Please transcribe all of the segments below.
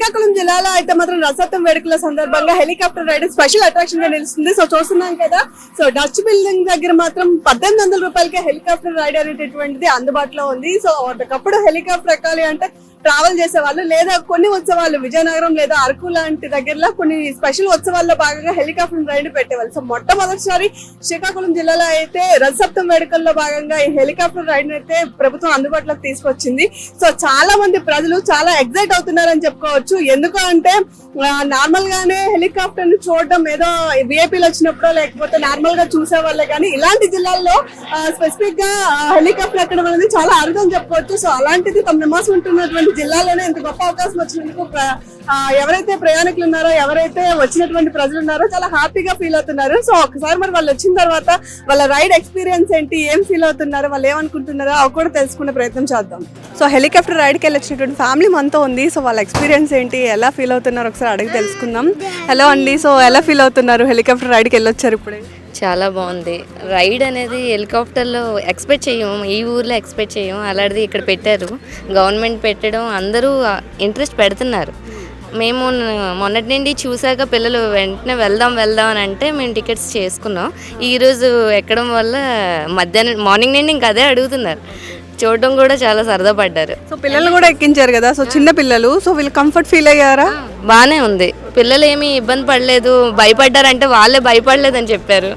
శ్రీకాకుళం జిల్లాలో అయితే మాత్రం రథసప్తమి వేడుకల సందర్భంగా హెలికాప్టర్ రైడ్ స్పెషల్ అట్రాక్షన్ గా నిలుస్తుంది. సో చూస్తున్నాం కదా, సో డచ్ బిల్డింగ్ దగ్గర మాత్రం 1800 రూపాయలకే హెలికాప్టర్ రైడ్ అనేటటువంటిది అందుబాటులో ఉంది. సో ఒకప్పుడు హెలికాప్టర్ ఎక్కాలి అంటే ట్రావెల్ చేసేవాళ్ళు, లేదా కొన్ని ఉత్సవాలు విజయనగరం లేదా అరకు లాంటి దగ్గరలో కొన్ని స్పెషల్ ఉత్సవాల్లో భాగంగా హెలికాప్టర్ రైడ్ పెట్టేవాళ్ళు. సో మొట్టమొదటిసారి శ్రీకాకుళం జిల్లాలో అయితే రథసప్తమి వేడుకల్లో భాగంగా ఈ హెలికాప్టర్ రైడ్ అయితే ప్రభుత్వం అందుబాటులోకి తీసుకొచ్చింది. సో చాలా మంది ప్రజలు చాలా ఎక్సైట్ అవుతున్నారని చెప్పుకోవచ్చు. ఎందుకు అంటే నార్మల్ గానే హెలికాప్టర్ ని చూడడం ఏదో విఐపీలు వచ్చినప్పుడు లేకపోతే నార్మల్ గా చూసే వాళ్ళే, కానీ ఇలాంటి జిల్లాల్లో స్పెసిఫిక్ గా హెలికాప్టర్ ఎక్కడం అనేది చాలా అరుదని చెప్పుకోవచ్చు. సో అలాంటిది తమ నివాసం ఉంటున్నటువంటి జిల్లాలోనే ఇంత గొప్ప అవకాశం వచ్చినందుకు ఎవరైతే ప్రయాణికులు ఉన్నారో, ఎవరైతే వచ్చినటువంటి ప్రజలు ఉన్నారో చాలా హ్యాపీగా ఫీల్ అవుతున్నారు. సో ఒకసారి మరి వాళ్ళు వచ్చిన తర్వాత వాళ్ళ రైడ్ ఎక్స్పీరియన్స్ ఏంటి, ఏం ఫీల్ అవుతున్నారో, వాళ్ళు ఏమనుకుంటున్నారో అవి కూడా తెలుసుకునే ప్రయత్నం చేద్దాం. సో హెలికాప్టర్ రైడ్కి వెళ్ళి వచ్చినటువంటి ఫ్యామిలీ మనతో ఉంది. సో వాళ్ళ ఎక్స్పీరియన్స్ ఏంటి, ఎలా ఫీల్ అవుతున్నారో ఒకసారి అడిగి తెలుసుకుందాం. హలో అండి, సో ఎలా ఫీల్ అవుతున్నారు? హెలికాప్టర్ రైడ్కి వెళ్ళొచ్చారు ఇప్పుడే. చాలా బాగుంది. రైడ్ అనేది హెలికాప్టర్లో ఎక్స్పెక్ట్ చేయము, ఈ ఊర్లో ఎక్స్పెక్ట్ చేయము, అలాంటిది ఇక్కడ పెట్టారు. గవర్నమెంట్ పెట్టడం అందరూ ఇంట్రెస్ట్ పెడుతున్నారు. మేము మొన్నటి నుండి చూసాక పిల్లలు వెంటనే వెళ్దాం అని అంటే మేము టికెట్స్ చేసుకున్నాం. ఈరోజు ఎక్కడం వల్ల మార్నింగ్ నుండి ఇంకా అదే అడుగుతున్నారు. చూడడం కూడా చాలా సరదా పడ్డారు. సో పిల్లలు కూడా ఎక్కించారు కదా, సో చిన్న పిల్లలు, సో వీళ్ళు కంఫర్ట్ ఫీల్ అయ్యారా? బాగానే ఉంది. పిల్లలు ఏమీ ఇబ్బంది పడలేదు, భయపడ్డారంటే వాళ్ళే భయపడలేదని చెప్పారు.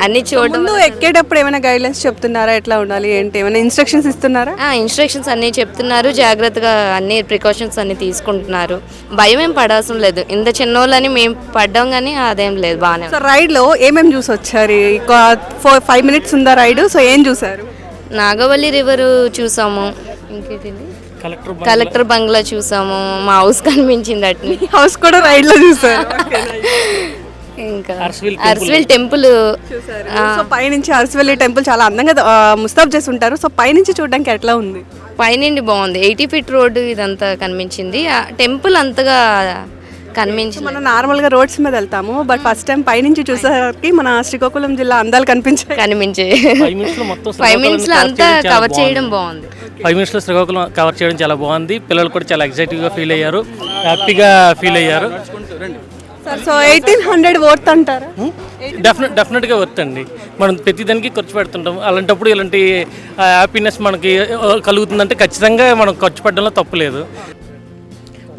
అన్ని చూడడం. ఎక్కేటప్పుడు ఏమైనా గైడ్లైన్స్ చెప్తున్నారా, ఎట్లా ఉండాలి ఏంటి, ఏమైనా ఇన్స్ట్రక్షన్స్ ఇస్తున్నారా? ఇన్స్ట్రక్షన్స్ అన్నీ చెప్తున్నారు, జాగ్రత్తగా అన్ని ప్రికాషన్స్ అన్ని తీసుకుంటున్నారు. భయం ఏం పడాల్సిన లేదు. ఇంత చిన్నోళ్ళని మేము పడ్డాం కానీ అదేం లేదు, బాగానే. సో రైడ్లో ఏమేమి చూసి వచ్చారు? 5 మినిట్స్ ఉందా రైడ్, సో ఏం చూసారు? నాగవల్లి రివర్ చూసాము, ఇంకేంటి కలెక్టర్ బంగ్లా చూసాము, మా హౌస్ కనిపించింది, అట్ని హౌస్ కూడా రైడ్ లో చూసారు. ఇంకా అర్స్విల్ టెంపుల్ చూసారు. సో పైనుంచి అర్స్విల్ టెంపుల్ చాలా అందంగా ముస్తాబ్ చేసి ఉంటారు. సో పైనుంచి చూడడానికి ఎట్లా ఉంది? పైనుండి బాగుంది. 80 ఫీట్ రోడ్డు ఇదంతా కనిపించింది. ఆ టెంపుల్ అంతగా కనిపించింది. మనం నార్మల్ గా రోడ్స్ మీద వెళ్తాము, బట్ ఫస్ట్ టైం పైనుంచి చూసేసరికి మన శ్రీకాకుళం జిల్లా అందాలు కనిపించే 5 మినిట్స్ లో అంతా కవర్ చేయడం బాగుంది. 5 మినిట్స్లో శ్రీకాకుళం కవర్ చేయడం చాలా బాగుంది. పిల్లలు కూడా చాలా ఎక్సైటివ్గా ఫీల్ అయ్యారు, హ్యాపీగా ఫీల్ అయ్యారు. సో 1800 వర్త్ అంటారా? డెఫినెట్గా వర్త్ అండి. మనం ప్రతిదానికి ఖర్చు పెడుతుంటాం, అలాంటప్పుడు ఇలాంటి హ్యాపీనెస్ మనకి కలుగుతుందంటే ఖచ్చితంగా మనం ఖర్చు పెట్టడంలో తప్పు లేదు.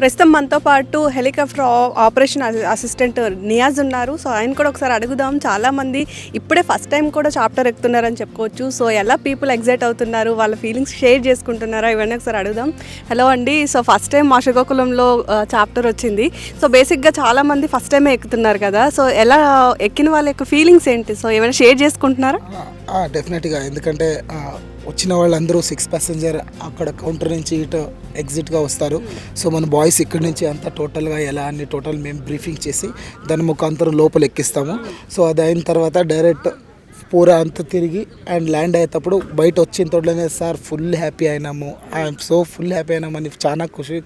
ప్రస్తుతం మనతో పాటు హెలికాప్టర్ ఆపరేషన్ అసిస్టెంట్ నియాజ్ ఉన్నారు. సో ఆయన కూడా ఒకసారి అడుగుదాం. చాలామంది ఇప్పుడే ఫస్ట్ టైం కూడా చాప్టర్ ఎక్కుతున్నారని చెప్పుకోవచ్చు. సో ఎలా పీపుల్ ఎగ్జైట్ అవుతున్నారు, వాళ్ళ ఫీలింగ్స్ షేర్ చేసుకుంటున్నారా, ఇవన్నీ ఒకసారి అడుగుదాం. హలో అండి, సో ఫస్ట్ టైం మా శ్రీకాకుళంలో చాప్టర్ వచ్చింది. సో బేసిక్గా చాలామంది ఫస్ట్ టైమే ఎక్కుతున్నారు కదా, సో ఎలా ఎక్కిన వాళ్ళ యొక్క ఫీలింగ్స్ ఏంటి, సో ఏమైనా షేర్ చేసుకుంటున్నారా? డెఫినెట్గా, ఎందుకంటే వచ్చిన వాళ్ళందరూ 6 ప్యాసింజర్ అక్కడ కౌంటర్ నుంచి ఇటు ఎగ్జిట్గా వస్తారు. సో మన బాయ్స్ ఇక్కడి నుంచి అంతా టోటల్గా ఎలా అన్ని టోటల్ మేము బ్రీఫింగ్ చేసి దాని ముఖాంతరం లోపల ఎక్కిస్తాము. సో అది అయిన తర్వాత డైరెక్ట్ పూరా అంతా తిరిగి అండ్ ల్యాండ్ అయ్యేటప్పుడు బయట వచ్చిన తోటలోనే సార్ ఫుల్ హ్యాపీ అయినాము, ఐఎమ్ సో ఫుల్ హ్యాపీ అయినామని చాలా ఖుషి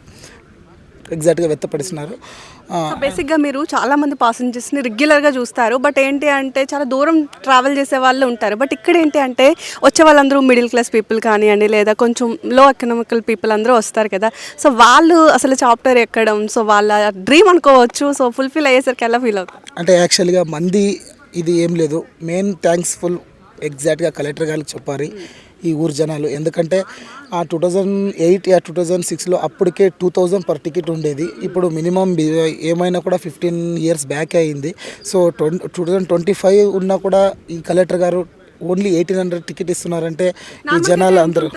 ఎగ్జాక్ట్గా వ్యక్తపరుస్తున్నారు. బేసిక్గా మీరు చాలామంది పాసెంజర్స్ని రెగ్యులర్గా చూస్తారు, బట్ ఏంటి అంటే చాలా దూరం ట్రావెల్ చేసే వాళ్ళు ఉంటారు. బట్ ఇక్కడ ఏంటి అంటే వచ్చే వాళ్ళందరూ మిడిల్ క్లాస్ పీపుల్ కానివ్వండి, లేదా కొంచెం లో ఎకనామికల్ పీపుల్ అందరూ వస్తారు కదా. సో వాళ్ళు అసలు చాప్టర్ ఎక్కడం, సో వాళ్ళ డ్రీమ్ అనుకోవచ్చు. సో ఫుల్ఫిల్ అయ్యేసరికి ఎలా ఫీల్ అవుతుంది? అంటే యాక్చువల్గా మంది ఇది ఏం లేదు, మెయిన్ థ్యాంక్స్ఫుల్ ఎగ్జాక్ట్గా కలెక్టర్ గారికి చెప్పాలి ఈ ఊరు జనాలు. ఎందుకంటే 2008 2006లో అప్పటికే 2000 పర్ టికెట్ ఉండేది. ఇప్పుడు మినిమం ఏమైనా కూడా 15 ఇయర్స్ బ్యాక్ అయింది. సో 2025 ఉన్నా కూడా ఈ కలెక్టర్ గారు ఓన్లీ 1800 టికెట్ ఇస్తున్నారంటే ఈ జనాలు అందరూ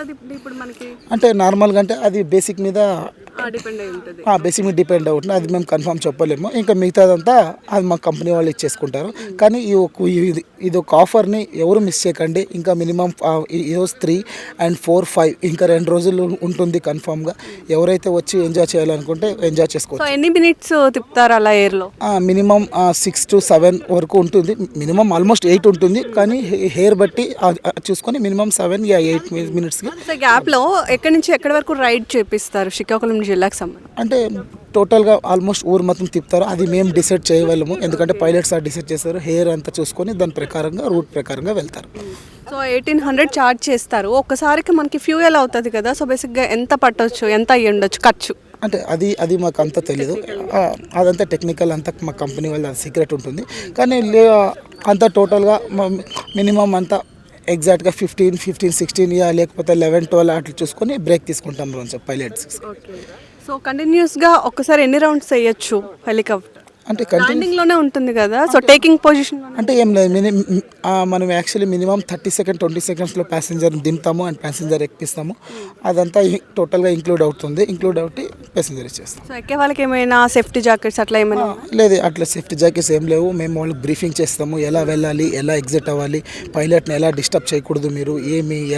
అంటే నార్మల్గా అంటే అది బేసిక్ మీద డిపెండ్ అవుతుంది. అది మేము కన్ఫర్మ్ చెప్పలేము. ఇంకా మిగతాదంతా అది మా కంపెనీ వాళ్ళు ఇచ్చేసుకుంటారు. కానీ ఇది ఒక ఆఫర్ని ఎవరు మిస్ చేయకండి. ఇంకా మినిమం ఈరోజు 3 and 4, 5 ఇంకా 2 రోజులు ఉంటుంది కన్ఫామ్గా. ఎవరైతే వచ్చి ఎంజాయ్ చేయాలనుకుంటే ఎంజాయ్ చేసుకోవచ్చు. ఎన్ని మినిట్స్ తిప్పుతారు అలా ఎయిర్లో? మినిమం 6 to 7 వరకు ఉంటుంది. మినిమం ఆల్మోస్ట్ 8 ఉంటుంది, కానీ హెయిర్ బట్టి చూసుకొని మినిమం 7 or 8 మినిట్స్కి గ్యాప్లో ఎక్కడి నుంచి ఎక్కడి వరకు రైడ్ చేపిస్తారు శ్రీకాకుళం జిల్లాకు సంబంధించి? అంటే టోటల్గా ఆల్మోస్ట్ ఊరు మొత్తం తిప్పుతారు. అది మేము డిసైడ్ చేయగలము, ఎందుకంటే పైలట్స్ డిసైడ్ చేస్తారు. హెయిర్ అంతా చూసుకొని దాని ప్రకారంగా రూట్ ప్రకారంగా వెళ్తారు. సో 1800 ఛార్జ్ చేస్తారు. ఒక్కసారికి మనకి ఫ్యూయల్ అవుతుంది కదా, సో బేసిక్గా ఎంత పట్టవచ్చు, ఎంత అయ్యి ఉండొచ్చు ఖర్చు? అంటే అది మాకు అంతా తెలీదు. అదంతా టెక్నికల్ అంతా మా కంపెనీ వాళ్ళ సీక్రెట్ ఉంటుంది. కానీ అంతా టోటల్గా మినిమం అంతా ఎగ్జాక్ట్గా 15-16 లేకపోతే 11-12 అట్లా చూసుకొని బ్రేక్ తీసుకుంటాం రోజు పైలట్స్. సో కంటిన్యూస్గా ఒక్కసారి ఎన్ని రౌండ్స్ వేయచ్చు హెలికాప్టర్? అంటే ల్యాండింగ్ లోనే ఉంటుంది కదా, సో టేకింగ్ పొజిషన్ అంటే ఏం లేదు, మనం యాక్చువల్లీ మినిమం 20 సెకండ్స్లో ప్యాసింజర్ దింపుతాము అండ్ ప్యాసింజర్ ఎక్కిస్తాము. అదంతా టోటల్గా ఇంక్లూడ్ అవుతుంది ప్యాసింజర్ ఇచ్చేస్తాం. సో ఎక్కే వాళ్ళకి ఏమైనా సేఫ్టీ జాకెట్స్ అట్లా ఏమైనా? లేదు, అట్లా సేఫ్టీ జాకెట్స్ ఏం లేవు. మేము వాళ్ళకి బ్రీఫింగ్ చేస్తాము, ఎలా వెళ్ళాలి, ఎలా ఎగ్జిట్ అవ్వాలి, పైలట్ని ఎలా డిస్టర్బ్ చేయకూడదు, మీరు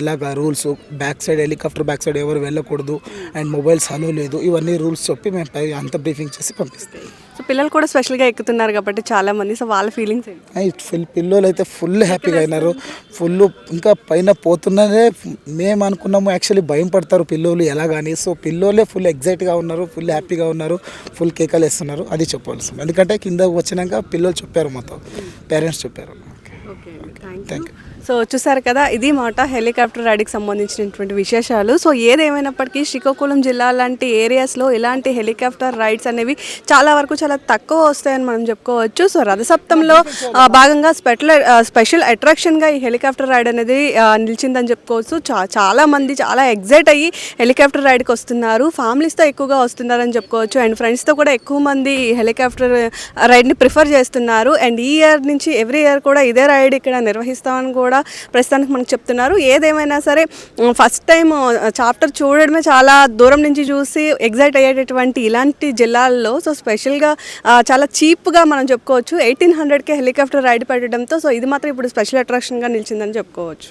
ఎలాగా rules, back side helicopter back side ఎవరు వెళ్ళకూడదు అండ్ మొబైల్స్ అలో లేదు, ఇవన్నీ రూల్స్ చెప్పి మేము అంత బ్రీఫింగ్ చేసి పంపిస్తాం. సో పిల్లలు కూడా స్పెషల్గా ఎక్కుతున్నారు కాబట్టి చాలా మంది, సో వాళ్ళ ఫీలింగ్స్ పిల్లలు అయితే ఫుల్ హ్యాపీగా అయినారు. ఇంకా పైన పోతున్నానే మేము అనుకున్నాము, యాక్చువల్లీ భయం పడతారు పిల్లలు ఎలాగని. సో పిల్లలే ఫుల్ ఎగ్జైట్గా ఉన్నారు, ఫుల్ హ్యాపీగా ఉన్నారు, ఫుల్ కేకలు వేస్తున్నారు. అది చెప్పవలసింది, ఎందుకంటే కింద వచ్చినాక పిల్లలు చెప్పారు, మొత్తం పేరెంట్స్ చెప్పారు. Thank you. సో చూసారు కదా, ఇది మాట హెలికాప్టర్ రైడ్కి సంబంధించినటువంటి విశేషాలు. సో ఏదేమైనప్పటికీ శ్రీకాకుళం జిల్లా లాంటి ఏరియాస్లో ఇలాంటి హెలికాప్టర్ రైడ్స్ అనేవి చాలా వరకు చాలా తక్కువ వస్తాయని మనం చెప్పుకోవచ్చు. సో రథసప్తంలో భాగంగా స్పెషల్ అట్రాక్షన్గా ఈ హెలికాప్టర్ రైడ్ అనేది నిలిచిందని చెప్పుకోవచ్చు. చాలా మంది చాలా ఎగ్జైట్ అయ్యి హెలికాప్టర్ రైడ్కి వస్తున్నారు, ఫ్యామిలీస్తో ఎక్కువగా వస్తున్నారని చెప్పుకోవచ్చు. అండ్ ఫ్రెండ్స్తో కూడా ఎక్కువ మంది హెలికాప్టర్ రైడ్ని ప్రిఫర్ చేస్తున్నారు. అండ్ ఈ ఇయర్ నుంచి ఎవ్రీ ఇయర్ కూడా ఇదే రైడ్ ఇక్కడ నిర్వహిస్తామని కూడా ప్రస్తుతానికి మనకు చెప్తున్నారు. ఏదేమైనా సరే ఫస్ట్ టైం చాప్టర్ చూడడమే చాలా దూరం నుంచి చూసి ఎగ్జైట్ అయ్యేటటువంటి ఇలాంటి జిల్లాల్లో సో స్పెషల్గా చాలా చీప్గా మనం చెప్పుకోవచ్చు. 1800కే హెలికాప్టర్ రైడ్ పెట్టడంతో సో ఇది మాత్రం ఇప్పుడు స్పెషల్ అట్రాక్షన్గా నిలిచిందని చెప్పుకోవచ్చు.